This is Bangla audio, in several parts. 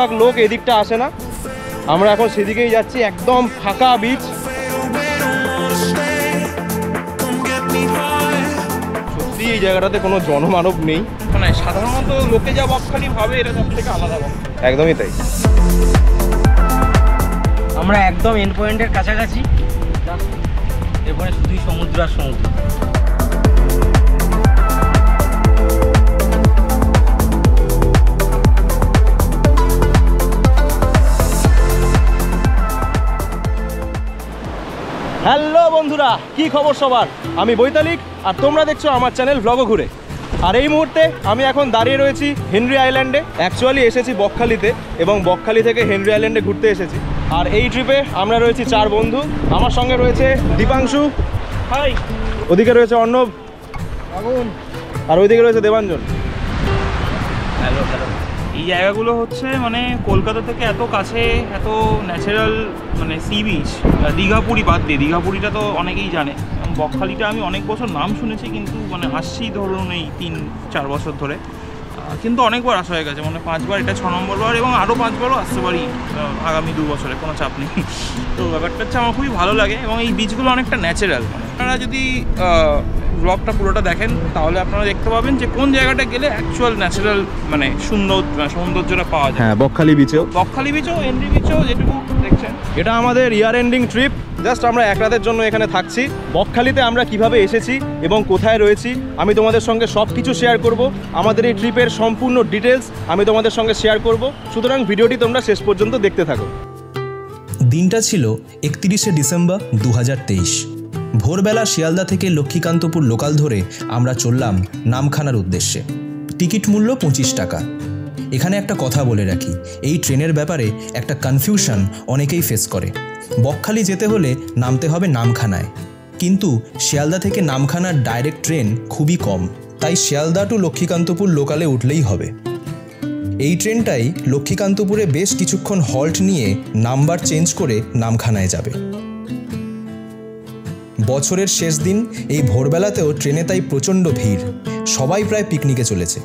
বেশিরভাগ লোক এদিকটা আসে না, আমরা এখন সেদিকেই যাচ্ছি। একদম ফাঁকা বিচ, সত্যি এই জায়গাটাতে কোনো জনমানব নেই, মানে সাধারণত লোকে যা বকখালি ভাবে এটা সব থেকে আলাদা বকখালি। একদমই তাই। আমরা একদম এন্ড পয়েন্টের কাছাকাছি, এরপরে শুধুই সমুদ্র আর সমুদ্র। হ্যালো বন্ধুরা, কি খবর সবার? আমি বৈতালিক আর তোমরা দেখছো আমার চ্যানেল ভ্লগও ঘুরে। আর এই মুহূর্তে আমি এখন দাঁড়িয়ে রয়েছি হেনরি আইল্যান্ডে। অ্যাকচুয়ালি এসেছি বকখালিতে এবং বকখালি থেকে হেনরি আইল্যান্ডে ঘুরতে এসেছি। আর এই ট্রিপে আমরা রয়েছি 4 বন্ধু। আমার সঙ্গে রয়েছে দীপাংশু, হাই, ওদিকে রয়েছে অর্ণব, আগুন, আর ওইদিকে রয়েছে দেবাঞ্জন। Hello hello. এই জায়গাগুলো হচ্ছে মানে কলকাতা থেকে এত কাছে, এত ন্যাচারাল, মানে সি বিচ। দীঘাপুরি বাদ দিয়ে, দীঘাপুরিটা তো অনেকেই জানে, বকখালিটা আমি অনেক বছর নাম শুনেছি, কিন্তু মানে আসছি ধরুন এই 3-4 বছর ধরে, কিন্তু অনেকবার আসা হয়ে গেছে, মানে 5 বার, এটা 6 নম্বর বার, এবং আরও 5 বারও আসতে পারি আগামী 2 বছরে, কোনো চাপ নেই। তো ব্যাপারটা হচ্ছে আমার খুবই ভালো লাগে, এবং এই বিচগুলো অনেকটা ন্যাচারাল। মানে আপনারা যদি ব্লগটা পুরোটা দেখেন তাহলে আপনারা দেখতে পাবেন যে কোন জায়গাটা গেলে অ্যাকচুয়াল ন্যাচারাল মানে সৌন্দর্যটা পাওয়া যায়। হ্যাঁ, বকখালি বিচেও, হেনরি বিচেও যেটুকু দেখছেন। এটা আমাদের ইয়ার এন্ডিং ট্রিপ। জাস্ট আমরা এক রাতের জন্য এখানে থাকছি। বকখালিতে আমরা কিভাবে এসেছি এবং কোথায় রয়েছি আমি তোমাদের সঙ্গে সব কিছু শেয়ার করব। আমাদের এই ট্রিপের সম্পূর্ণ ডিটেলস আমি তোমাদের সঙ্গে শেয়ার করব, সুতরাং ভিডিওটি তোমরা শেষ পর্যন্ত দেখতে থাকো। দিনটা ছিল 31শে ডিসেম্বর 2023। ভোরবেলা শিয়ালদা থেকে লক্ষ্মীকান্তপুর লোকাল ধরে আমরা চললাম নামখানার উদ্দেশ্যে। টিকিট মূল্য 25 টাকা। এখানে একটা কথা বলে রাখি, এই ট্রেনের ব্যাপারে একটা কনফিউশন অনেকেই ফেস করে। বকখালি যেতে হলে নামতে হবে নামখানায়, কিন্তু শিয়ালদা থেকে নামখানার ডাইরেক্ট ট্রেন খুবই কম, তাই শিয়ালদা টু লক্ষ্মীকান্তপুর লোকালে উঠলেই হবে। এই ট্রেনটাই লক্ষ্মীকান্তপুরে বেশ কিছুক্ষণ হল্ট নিয়ে নাম্বার চেঞ্জ করে নামখানায় যাবে। বছরের শেষ দিন, এই ভোরবেলাতেও ট্রেনে তাই প্রচণ্ড ভিড়, সবাই প্রায় পিকনিকে চলেছে।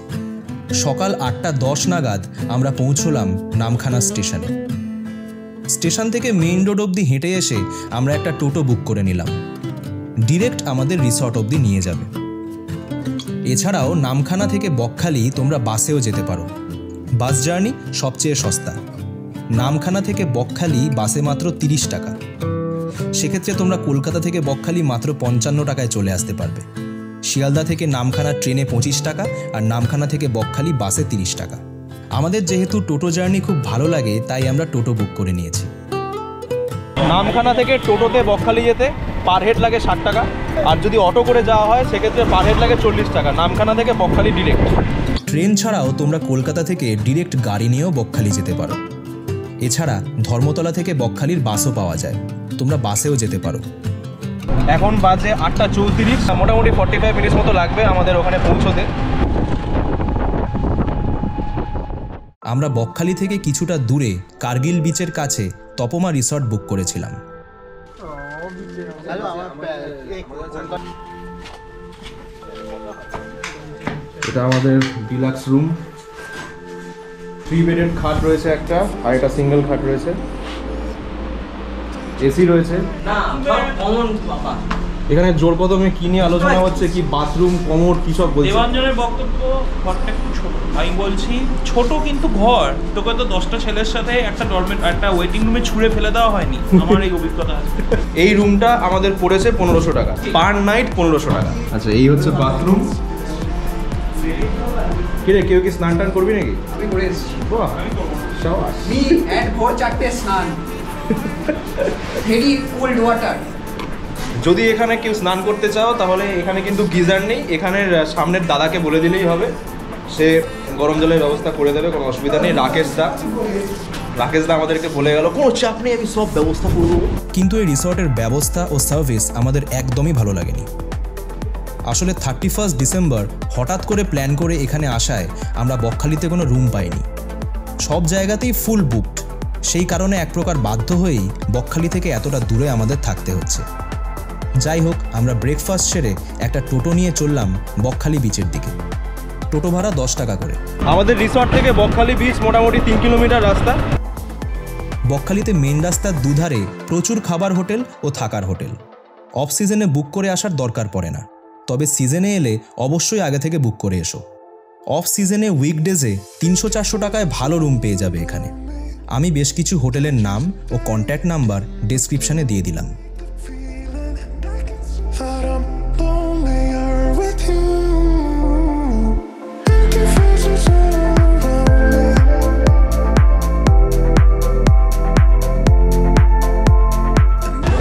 সকাল 8:10 নাগাদ আমরা পৌঁছলাম নামখানা স্টেশনে। স্টেশন থেকে মেইন রোড অবধি হেঁটে এসে আমরা একটা টোটো বুক করে নিলাম, ডিরেক্ট আমাদের রিসর্ট অবধি নিয়ে যাবে। এছাড়াও নামখানা থেকে বকখালি তোমরা বাসেও যেতে পারো, বাস জার্নি সবচেয়ে সস্তা। নামখানা থেকে বকখালি বাসে মাত্র 30 টাকা। সেক্ষেত্রে তোমরা কলকাতা থেকে বকখালি মাত্র 55 টাকায় চলে আসতে পারবে। শিয়ালদা থেকে নামখানা ট্রেনে 25 টাকা আর নামখানা থেকে বকখালি বাসে 30 টাকা। আমাদের যেহেতু টোটো জার্নি খুব ভালো লাগে, তাই আমরা টোটো বুক করে নিয়েছি। নামখানা থেকে টোটোতে বকখালি যেতে পার হেড লাগে 60 টাকা, আর যদি অটো করে যাওয়া হয় সেক্ষেত্রে পার হেড লাগে 40 টাকা। নামখানা থেকে বকখালি ডিরেক্ট। ট্রেন ছাড়াও তোমরা কলকাতা থেকে ডিরেক্ট গাড়ি নিয়েও বকখালি যেতে পারো। এছাড়া ধর্মতলা থেকে বকখালির বাসও পাওয়া যায়, তোমরা বাসেও যেতে পারো। এখন বাজে 8:34, মোটামুটি 45 মিনিট মতো লাগবে আমাদের ওখানে পৌঁছতে। আমরা বকখালি থেকে কিছুটা দূরে কার্গিল বিচের কাছে তপমা রিসর্ট বুক করেছিলাম। এটা আমাদের ডিলাক্স রুম। 3 বেডের খাট রয়েছে একটা, আর একটা সিঙ্গেল খাট রয়েছে, এসি রয়েছে। এখানে জোর কদমে কি নিয়ে আলোচনা হচ্ছে, কি বাথরুম, কমোড, কি সব বলছে। দেবাঞ্জনের বক্তব্য, ঘরটা একটু ছোট। আমি বলছি ছোট, কিন্তু ঘর তোকে তো 10টা ছেলের সাথে একটা ওয়েটিং রুমে ছুঁড়ে ফেলে দেওয়া হয়নি। আমার এই অভিজ্ঞতা আছে। এই রুমটা আমাদের পড়েছে 1500 টাকা পার নাইট, 1500 টাকা। আচ্ছা, এই হচ্ছে বাথরুম। কিরে, কেউ কি স্নান টান করবি নাকি? আমি করে এসেছি। বাহ, শাবাশ। মি এন্ড ভোর 4টে স্নান, ভেরি কোল্ড ওয়াটার। যদি এখানে কেউ স্নান করতে চাও তাহলে এখানে কিন্তু গিজার নেই, এখানের সামনের দাদাকে বলে দিলেই হবে, সে গরম জলের ব্যবস্থা করে দেবে, কোনো অসুবিধা নেই। রাকেশ দা আমাদেরকে বলে গেল, কোনো চাপ নেই, আমি সব ব্যবস্থা করে দেবো। কিন্তু এই রিসর্টের ব্যবস্থা ও সার্ভিস আমাদের একদমই ভালো লাগেনি। আসলে 31 ডিসেম্বর হঠাৎ করে প্ল্যান করে এখানে আসায় আমরা বকখালিতে কোনো রুম পাইনি, সব জায়গাতেই ফুল বুকড। সেই কারণে এক প্রকার বাধ্য হয়েই বকখালি থেকে এতটা দূরে আমাদের থাকতে হচ্ছে। যাই হোক, আমরা ব্রেকফাস্ট সেরে একটা টোটো নিয়ে চললাম বকখালি বিচের দিকে। টোটো ভাড়া 10 টাকা করে। আমাদের রিসর্ট থেকে বকখালি বিচ মোটামুটি 3 কিলোমিটার রাস্তা। বকখালিতে মেন রাস্তার দুধারে প্রচুর খাবার হোটেল ও থাকার হোটেল। অফ সিজনে বুক করে আসার দরকার পড়ে না, তবে সিজনে এলে অবশ্যই আগে থেকে বুক করে এসো। অফ সিজনে উইকডেজে 300-400 টাকায় ভালো রুম পেয়ে যাবে এখানে। আমি বেশ কিছু হোটেলের নাম ও কন্ট্যাক্ট নাম্বার ডেসক্রিপশানে দিয়ে দিলাম।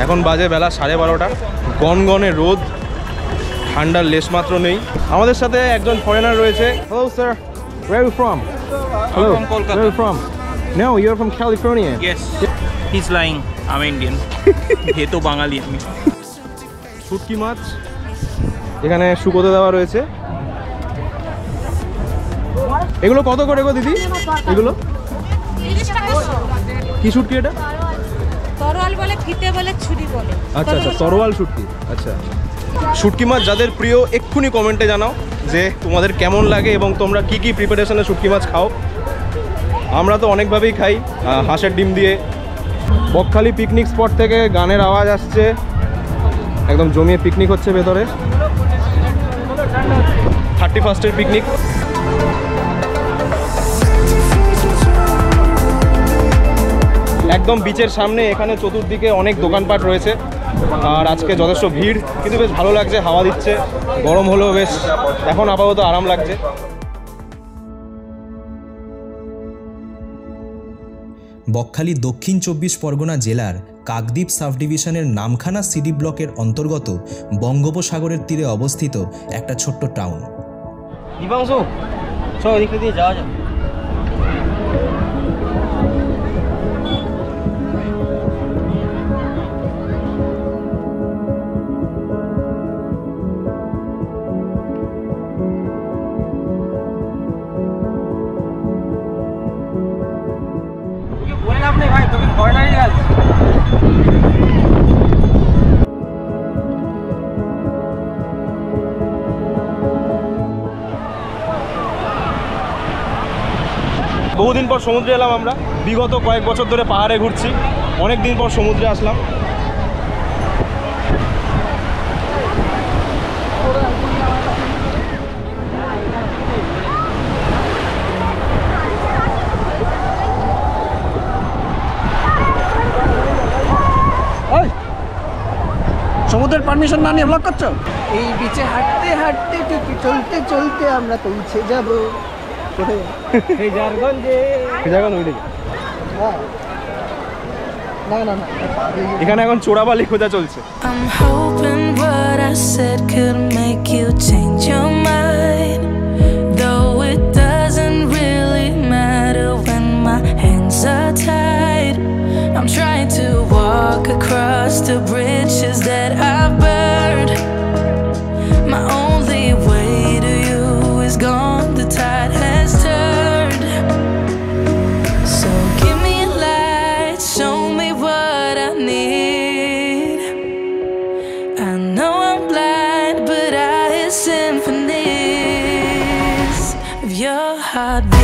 এখন বাজে বেলা 12:30, গনগনে রোদ, ঠান্ডার লেশ মাত্র নেই। আমাদের সাথে একজন ফরেনার রয়েছে। Hello sir, where are you from? I'm from Kolkata. Where are you from? No, you're from California. Yes, he's lying. I'm Indian. হে তো বাঙালি আমি। শুটকি মাছ এখানে শুকোতে দেওয়া রয়েছে। এগুলো কত করে গো দিদি? এগুলো কি শুটকি এটা? তরোয়াল বলে, ফিতে বলে, ছুরি বলে। আচ্ছা আচ্ছা, তরোয়াল শুটকি। আচ্ছা, শুটকি মাছ যাদের প্রিয় এক্ষুনি কমেন্টে জানাও যে তোমাদের কেমন লাগে এবং তোমরা কি কি প্রিপারেশনে শুটকি মাছ খাও। আমরা তো অনেকভাবেই খাই, হাঁসের ডিম দিয়ে। বকখালি পিকনিক স্পট থেকে গানের আওয়াজ আসছে, একদম জমিয়ে পিকনিক হচ্ছে ভেতরে। 31st picnic. একদম বিচের সামনে, এখানে চতুর্দিকে অনেক দোকানপাট রয়েছে আর আজকে যথেষ্ট ভিড়, কিন্তু বেশ ভালো লাগছে, হাওয়া দিচ্ছে, গরম হলেও বেশ এখন আপাতত আরাম লাগছে। বকখালি দক্ষিণ 24 পরগনা জেলার কাকদ্বীপ সাব ডিভিশনের নামখানা সিডি ব্লকের অন্তর্গত বঙ্গোপসাগরের তীরে অবস্থিত একটা ছোট্ট টাউন। দীপাংশু, চল ওদিক দিয়ে যাওয়া যাক। ভাই তোকে ফরেনারই লাগছে। বহুদিন পর সমুদ্রে এলাম আমরা, বিগত কয়েক বছর ধরে পাহাড়ে ঘুরছি, অনেক দিন পর সমুদ্রে আসলাম। সমুদ্রের পারমিশন না নিয়ে ব্লগ করছো? এই বিচে হাঁটতে হাঁটতে চলতে চলতে আমরা পৌঁছে যাব কোথায়? হেজারগঞ্জে। হেজারগঞ্জ ওই দিকে। না না না, এখানে এখন চোরাবালি খোঁজা চলছে। I'm hoping what I said could make you change your mind, though it doesn't really matter when my hands are tied. I'm trying to walk across the bridges that I've burned. My only way to you is gone, the tide has turned. So give me a light, show me what I need. I know I'm blind, but I hear symphonies of your heartbeat.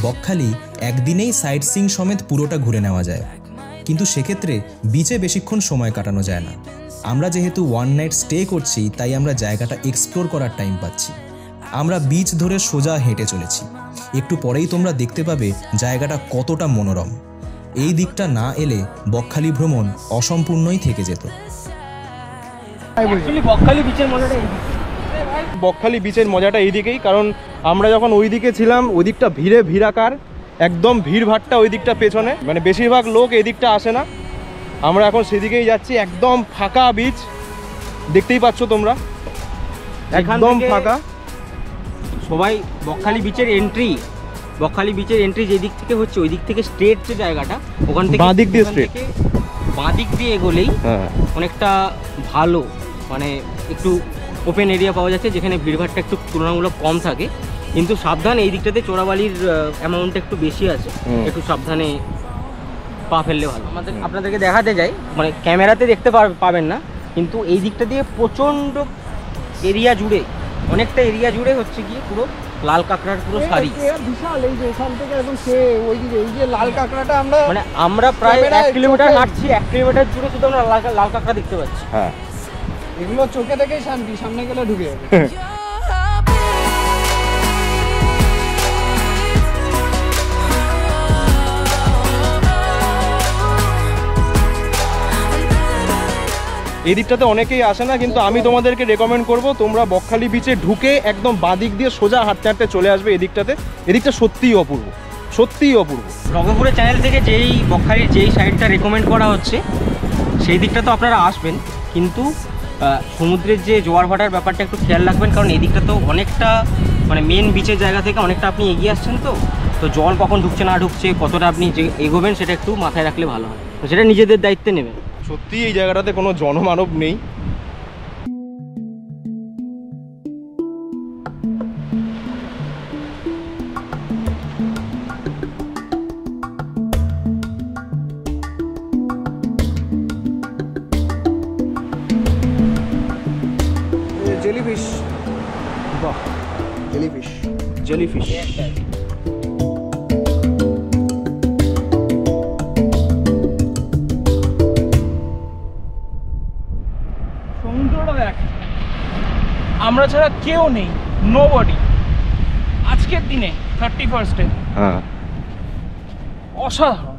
Bakkhali একদিনেই সাইট সিইং সমেত পুরোটা ঘুরে নেওয়া যায়, কিন্তু সেক্ষেত্রে বিচে বেশিক্ষণ সময় কাটানো যায় না। আমরা যেহেতু ওয়ান নাইট স্টে করছি, তাই আমরা জায়গাটা এক্সপ্লোর করার টাইম পাচ্ছি। আমরা বিচ ধরে সোজা হেঁটে চলেছি। একটু পরেই তোমরা দেখতে পাবে জায়গাটা কতটা মনোরম। এই দিকটা না এলে বকখালি ভ্রমণ অসম্পূর্ণই থেকে যেত। বকখালি বিচের মজাটা এইদিকেই, কারণ আমরা যখন ওই দিকে ছিলাম ওই দিকটা ভিড়ে ভিড়াকার, একদম ভিড় ভাট্টা ওই দিকটা পেছনে, মানে বেশিরভাগ লোক এই দিকটা আসে না। আমরা এখন সেদিকেই যাচ্ছি, একদম ফাঁকা বিচ, দেখতেই পাচ্ছ তোমরা, একদম ফাঁকা। সবাই বকখালি বিচের এন্ট্রি বকখালি বিচের এন্ট্রি যে দিক থেকে হচ্ছে ওই দিক থেকে স্ট্রেট যে জায়গাটা, ওখান থেকে বাঁ দিক দিয়ে straight? বাঁ দিক দিয়ে এগোলেই হ্যাঁ অনেকটা ভালো, মানে একটু ওপেন এরিয়া পাওয়া যাচ্ছে যেখানে ভিড়ভাড়টা একটু তুলনামূলক কম থাকে। কিন্তু সাবধান, এই দিকটাতে চোরাবালির অ্যামাউন্টটা একটু বেশি আছে, একটু সাবধানে পা ফেললে ভালো। আপনাদেরকে দেখাতে যাই, মানে ক্যামেরাতে দেখতে পাবেন না, কিন্তু এই দিকটা দিয়ে প্রচণ্ড এরিয়া জুড়ে, অনেকটা এরিয়া জুড়ে হচ্ছে গিয়ে পুরো লাল কাঁকড়ার পুরো সারি। বিশাল, এই যে এখান থেকে একদম সে ওই দিকে এই যে লাল কাঁকড়াটা আমরা প্রায় ক্যামেরায় 1 কিলোমিটার চোখে- হাঁটছি, 1 কিলোমিটার জুড়ে শুধু আমরা লাল কাঁকড়া দেখতে পাচ্ছি। হ্যাঁ এগুলো চোখে দেখেই শান্তি, সামনে গেলে ঢুকে যাবে। এই দিকটাতে অনেকেই আসে না, কিন্তু আমি তোমাদেরকে রেকমেন্ড করব তোমরা বকখালি বিচে ঢুকে একদম বাঁ দিক দিয়ে সোজা হাঁটতে হাঁটতে চলে আসবে এদিকটাতে। এদিকটা সত্যিই অপূর্ব, সত্যিই অপূর্ব। রঘুপুরের চ্যানেল থেকে যেই বকখালির যেই সাইডটা রেকমেন্ড করা হচ্ছে সেই দিকটা তো আপনারা আসবেন, কিন্তু সমুদ্রের যে জোয়ার ভাটার ব্যাপারটা একটু খেয়াল রাখবেন, কারণ এই দিকটা তো অনেকটা মানে মেন বিচের জায়গা থেকে অনেকটা আপনি এগিয়ে আসছেন, তো জল কখন ঢুকছে না ঢুকছে, কতটা আপনি যে এগোবেন সেটা একটু মাথায় রাখলে ভালো হয়, তো সেটা নিজেদের দায়িত্বে নেবেন। সত্যি এই জায়গাটাতে কোনো জনমানব নেই। জেলিফিশ, বাহ জেলিফিশ, জেলিফিশ। সমুদ্রটা দেখ, আমরা ছাড়া কেউ নেই, নোবডি। আজকের দিনে 31-এ হ্যাঁ অসাধারণ,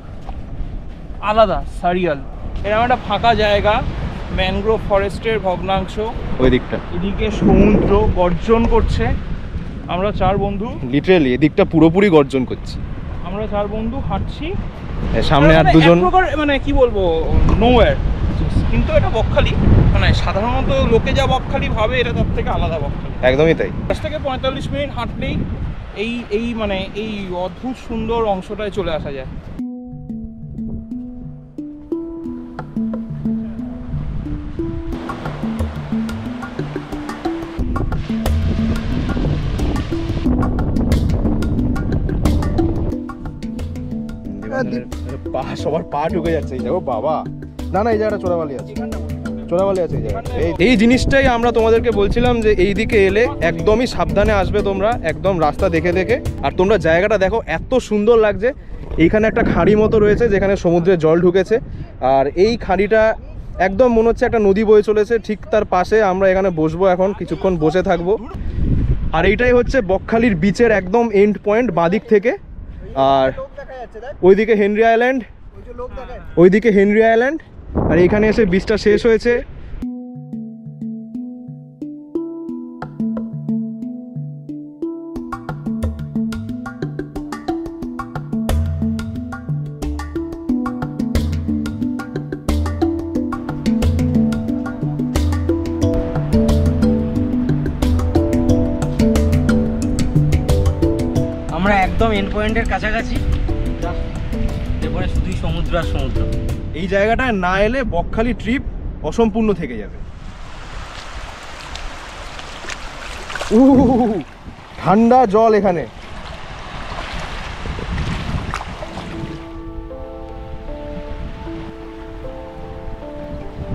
আলাদা, সারিয়াল। এরকম একটা ফাঁকা জায়গা, ম্যানগ্রোভ ফরেস্টের ভগ্নাংশ, ওই দিকটা এদিকে সমুদ্র গর্জন করছে। আমরা 4 বন্ধু, লিটারালি এদিকটা পুরোপুরি গর্জন করছে। আমরা 4 বন্ধু হাঁটছি, সামনে আর মানে দুজন, এক প্রকার মানে কি বলবো, নোওয়্যার। কিন্তু এটা বকখালি, মানে সাধারণত লোকে যা বকখালি ভাবে, এটা তার থেকে আলাদা বকখালি। একদমই তাই। 10 থেকে 45 মিনিট হাঁটলেই এই মানে এই অদ্ভুত সুন্দর অংশটায় চলে আসা যায়। সবার পা ঢুকে যাচ্ছে এই জায়গা। বাবা না না, এই জায়গাটা চোরাবালি আছে, চোরাবালি আছে এই জায়গাটা। এই জিনিসটাই আমরা তোমাদেরকে বলছিলাম যে এই দিকে এলে একদমই সাবধানে আসবে তোমরা, একদম রাস্তা দেখে দেখে। আর তোমরা জায়গাটা দেখো, এত সুন্দর লাগছে। এইখানে একটা খাঁড়ি মতো রয়েছে যেখানে সমুদ্রের জল ঢুকেছে, আর এই খাঁড়িটা একদম মনে হচ্ছে একটা নদী বয়ে চলেছে। ঠিক তার পাশে আমরা এখানে বসবো, এখন কিছুক্ষণ বসে থাকবো। আর এইটাই হচ্ছে বকখালির বিচের একদম এন্ড পয়েন্ট বাঁদিক থেকে। আর ওইদিকে হেনরি আইল্যান্ড, ওইদিকে হেনরি আইল্যান্ড, আর এখানে এসে বিচটা শেষ হয়েছে। আমরা একদম এন্ড পয়েন্টের কাছাকাছি, এরপরে শুধুই সমুদ্র আর সমুদ্র। এই জায়গাটায় না এলে বকখালি ট্রিপ অসম্পূর্ণ থেকে যাবে। ঠান্ডা জল এখানে।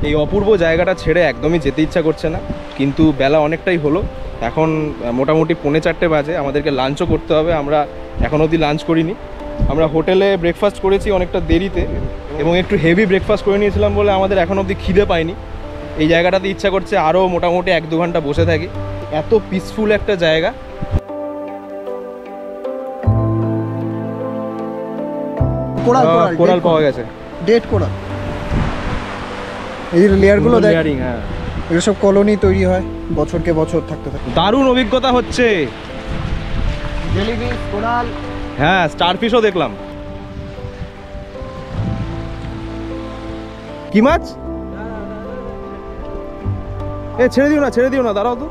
এই অপূর্ব জায়গাটা ছেড়ে একদমই যেতে ইচ্ছা করছে না, কিন্তু বেলা অনেকটাই হলো, এখন মোটামুটি 3:45 বাজে। আমাদেরকে লাঞ্চও করতে হবে, আমরা এখন অবধি লাঞ্চ করিনি। আমরা হোটেলে ব্রেকফাস্ট করেছি অনেকটা দেরিতে, এবং একটু হেভি ব্রেকফাস্ট করে নিয়েছিলাম বলে আমাদের এখন অবধি খিদে পায়নি। এই জায়গাটাতে ইচ্ছা করছে আরও মোটামুটি 1-2 ঘন্টা বসে থাকি। এত পিসফুল একটা জায়গা। কোরাল পাওয়া গেছে, ডেড কোরাল। এই লেয়ারগুলো দেখ, হ্যাঁ, এগুলো সব কলোনি তৈরি হয় বছরকে বছর থাকতে থাকে। দারুণ অভিজ্ঞতা হচ্ছে। জেলিফিশ, কোরাল, হ্যাঁ স্টারফিশও দেখলাম। কি মাছ? ছেড়ে দিও না, ছেড়ে দিও না, দাঁড়াও তো।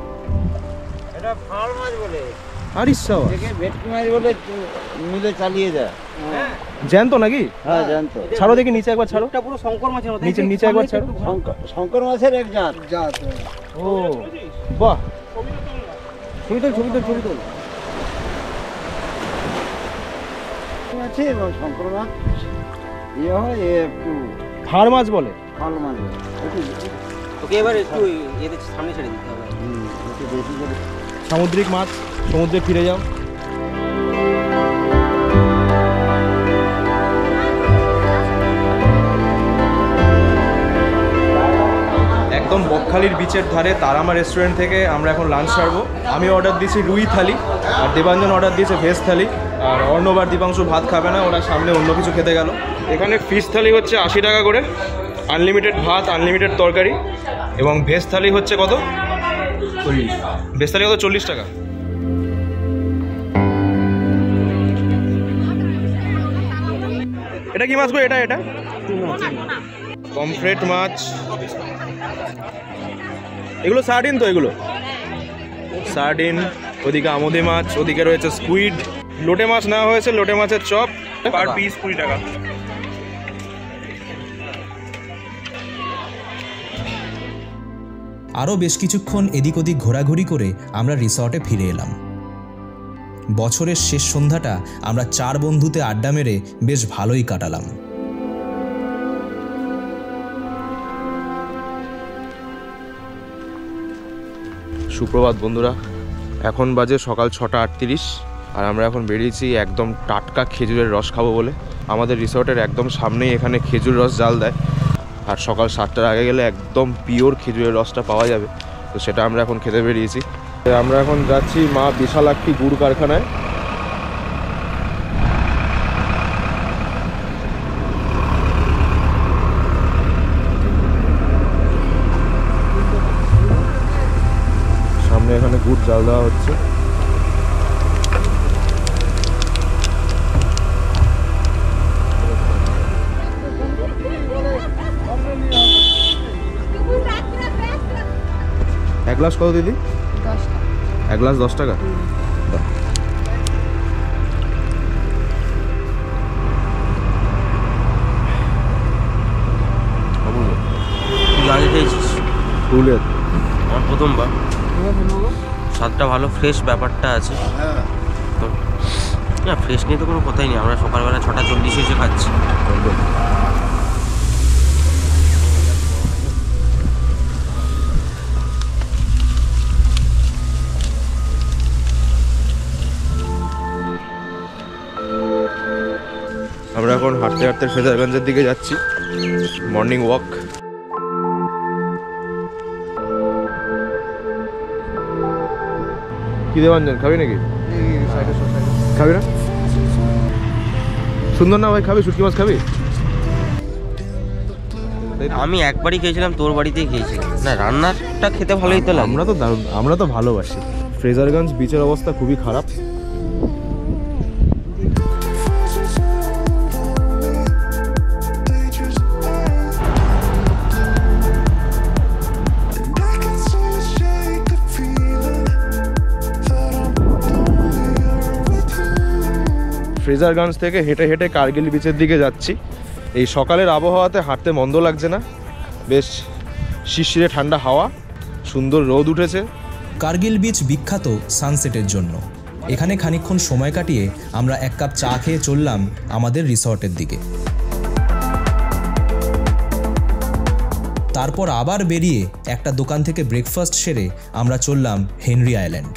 এটা ফাল মাছ বলে। আরিশ সাওয়া ভেটকি বলে মিলে চালিয়ে যায়। জ্যান্ত নাকি? হ্যাঁ জানতো। ছাড়ো দেখি নিচে একবার ছাড়ো, এটা পুরো শঙ্কর মাছের মতো। নিচে নিচে একবার ছাড়ো। শঙ্কর মাছের এক জাত। ও বাহ, ছবি তোল। আছে এবং শঙ্কর মাছ ইয়ে হয় একটু হাড় মাছ বলে। ভালো মাছ ওকে এবার একটু এদের সামনে ছেড়ে দিতে হবে। একটু বেশি করে সামুদ্রিক মাছ, সমুদ্রে ফিরে যাও। একদম বকখালির বিচের ধারে তারামা রেস্টুরেন্ট থেকে আমরা এখন লাঞ্চ সারবো। আমি অর্ডার দিয়েছি রুই থালি, আর দেবাঞ্জন অর্ডার দিয়েছে ভেজ থালি, আর অর্ণব আর দীপাংশু ভাত খাবে না, ওরা সামনে অন্য কিছু খেতে গেল। এখানে ফিশ থালি হচ্ছে 80 টাকা করে, আনলিমিটেড ভাত, আনলিমিটেড তরকারি, এবং ভেজ থালি হচ্ছে কত? 40। ভেজ থালি কত? 40 টাকা। এটা কি মাছ গো? এটা পমফ্রেট মাছ। এগুলো সার্ডিন তো? এগুলো সার্ডিন। ওদিকে আমোদে মাছ, ওদিকে রয়েছে স্কুইড। লোটে মাছ নেওয়া হয়েছে, লোটে মাছের চপ, পার পিস 20 টাকা। আরও বেশ কিছুক্ষণ এদিক ওদিক ঘোরাঘুরি করে আমরা রিসর্টে ফিরে এলাম। বছরের শেষ সন্ধ্যাটা আমরা 4 বন্ধুতে আড্ডা মেরে বেশ ভালোই কাটালাম। সুপ্রভাত বন্ধুরা, এখন বাজে সকাল 6:38, আর আমরা এখন বেরিয়েছি একদম টাটকা খেজুরের রস খাবো বলে। আমাদের রিসর্টের একদম সামনেই এখানে খেজুর রস জাল দেয়, আর সকাল 7টার আগে গেলে একদম পিওর খেজুরের রসটা পাওয়া যাবে। তো সেটা আমরা এখন খেতে বেরিয়েছি। আমরা এখন যাচ্ছি মা বিশালাক্ষী গুড় কারখানায়। সামনে এখানে গুড় জাল দেওয়া হচ্ছে। এক গ্লাস কত দিদি? 10 টাকা। এক গ্লাস 10 টাকা। তুই আগে খেয়েছিস? ফুলের আমার প্রথমবার। স্বাদটা ভালো, ফ্রেশ ব্যাপারটা আছে। না ফ্রেশ নিয়ে তো কোনো কথাই নেই। আমরা সকালবেলা 6:40 এসে খাচ্ছি। আমরা এখন হাঁটতে হাঁটতে ফ্রেজারগঞ্জের দিকে যাচ্ছি, মর্নিং ওয়াক। কি দেবাঞ্জন, খাবি নাকি? খাবি না? সুন্দর না ভাই, খাবি? শুটকি মাছ খাবি? আমি একবারই খেয়েছিলাম, তোর বাড়িতেই খেয়েছিলাম। না রান্নাটা খেতে ভালোই তো লাগে। আমরা তো ভালোবাসি। ফ্রেজারগঞ্জ বিচের অবস্থা খুবই খারাপ। ফ্রেজারগঞ্জ থেকে হেঁটে হেঁটে কার্গিল বিচের দিকে যাচ্ছি। এই সকালের আবহাওয়াতে হাঁটতে মন্দ লাগছে না, বেশ শিশিরে ঠান্ডা হাওয়া, সুন্দর রোদ উঠেছে। কার্গিল বিচ বিখ্যাত সানসেটের জন্য। এখানে খানিকক্ষণ সময় কাটিয়ে আমরা 1 কাপ চা খেয়ে চললাম আমাদের রিসর্টের দিকে। তারপর আবার বেরিয়ে একটা দোকান থেকে ব্রেকফাস্ট সেরে আমরা চললাম হেনরি আইল্যান্ড।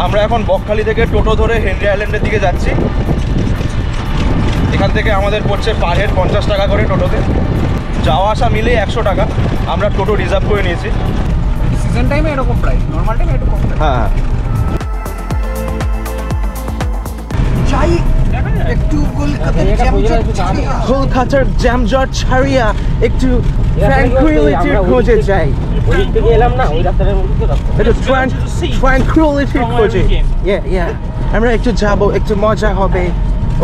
আমরা এখন বকখালি থেকে টোটো ধরে হেনরি আইল্যান্ডের দিকে যাচ্ছি। এখান থেকে আমাদের পড়ছে পার হেড 50 টাকা করে টোটোতে। যাওয়া আসা মিলে 100 টাকা। আমরা টোটো রিজার্ভ করে নিয়েছি। সিজন টাইমে এরকম প্রাইস, নর্মাল টাইমে একটু কম। হ্যাঁ চাই একটু কলকাতার জ্যামজট ছাড়িয়া একটু ট্র্যাঙ্কুইলিটির খোঁজে যাই। ওই দিক থেকে এলাম না, ওই রাস্তাটার মধ্যে তো একটু ট্র্যাঙ্কুইলিটির খোঁজে। আমরা একটু যাবো, একটু মজা হবে,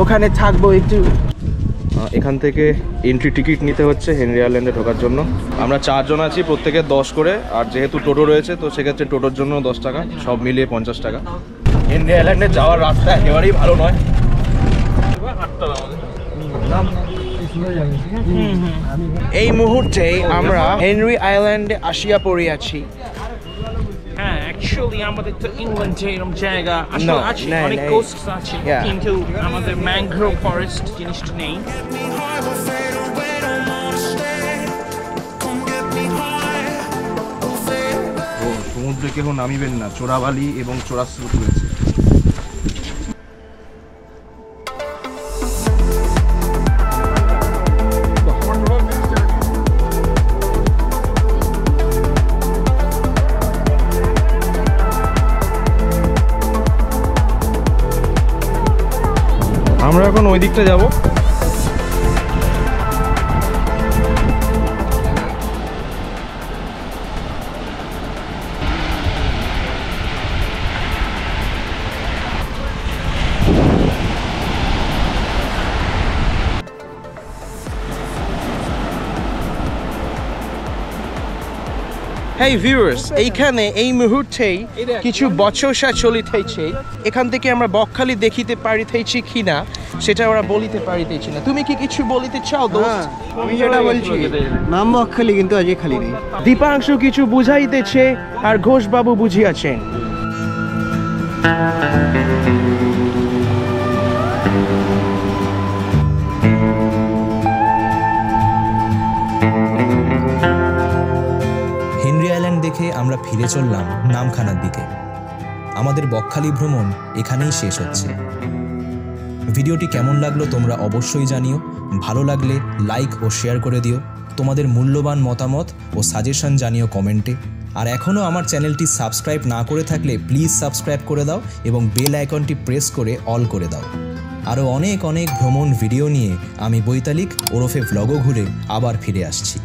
ওখানে থাকবো একটু। এখান থেকে এন্ট্রি টিকিট নিতে হচ্ছে হেনরি আইল্যান্ডে ঢোকার জন্য। আমরা 4 জন আছি, প্রত্যেকের 10 করে, আর যেহেতু টোটো রয়েছে তো সেক্ষেত্রে টোটোর জন্য 10 টাকা, সব মিলিয়ে 50 টাকা। হেনরি আইল্যান্ডে যাওয়ার রাস্তা একেবারেই ভালো নয়। এই মুহূর্তে আমরা হেনরি আইল্যান্ডে আসিয়া পড়িয়াছি। হ্যাঁ, অ্যাকচুয়ালি আমাদের তো ইংল্যান্ডে এরকম জায়গা আসলে No, আছে, নেই, অনেক নেই। কোস্ট আছে, Yeah. কিন্তু আমাদের ম্যানগ্রোভ ফরেস্ট জিনিসটা নেই। ও সমুদ্রে কেউ নামিবেন না, চোরাবালি এবং চোরাস্রোত রয়েছে। আমরা এখন ওই দিকটা যাব। হেই ভিউয়ার্স, এইখানে এই মুহূর্তেই কিছু বচসা চলিতেছে। এখান থেকে আমরা বকখালি দেখিতে পারিতেছি কিনা সেটা ওরা বলিতে পারিতেছি না। তুমি কি কিছু বলিতে চাও দোস্ত? আমি যেটা বলছি, নাম বকখালি কিন্তু আজকে খালি নেই। দীপাংশু কিছু বুঝাইতেছে আর ঘোষবাবু বুঝিয়াছেন। হেনরি আইল্যান্ড দেখে আমরা ফিরে চললাম নামখানার দিকে। আমাদের বকখালি ভ্রমণ এখানেই শেষ হচ্ছে। ভিডিওটি কেমন লাগলো তোমরা অবশ্যই জানিও। ভালো লাগলে লাইক ও শেয়ার করে দিও। তোমাদের মূল্যবান মতামত ও সাজেশন জানিও কমেন্টে। আর এখনও আমার চ্যানেলটি সাবস্ক্রাইব না করে থাকলে প্লিজ সাবস্ক্রাইব করে দাও এবং বেল আইকনটি প্রেস করে অল করে দাও। আরও অনেক অনেক ভ্রমণ ভিডিও নিয়ে আমি বৈতালিক ওরফে ভ্লগো ঘুরে আবার ফিরে আসছি।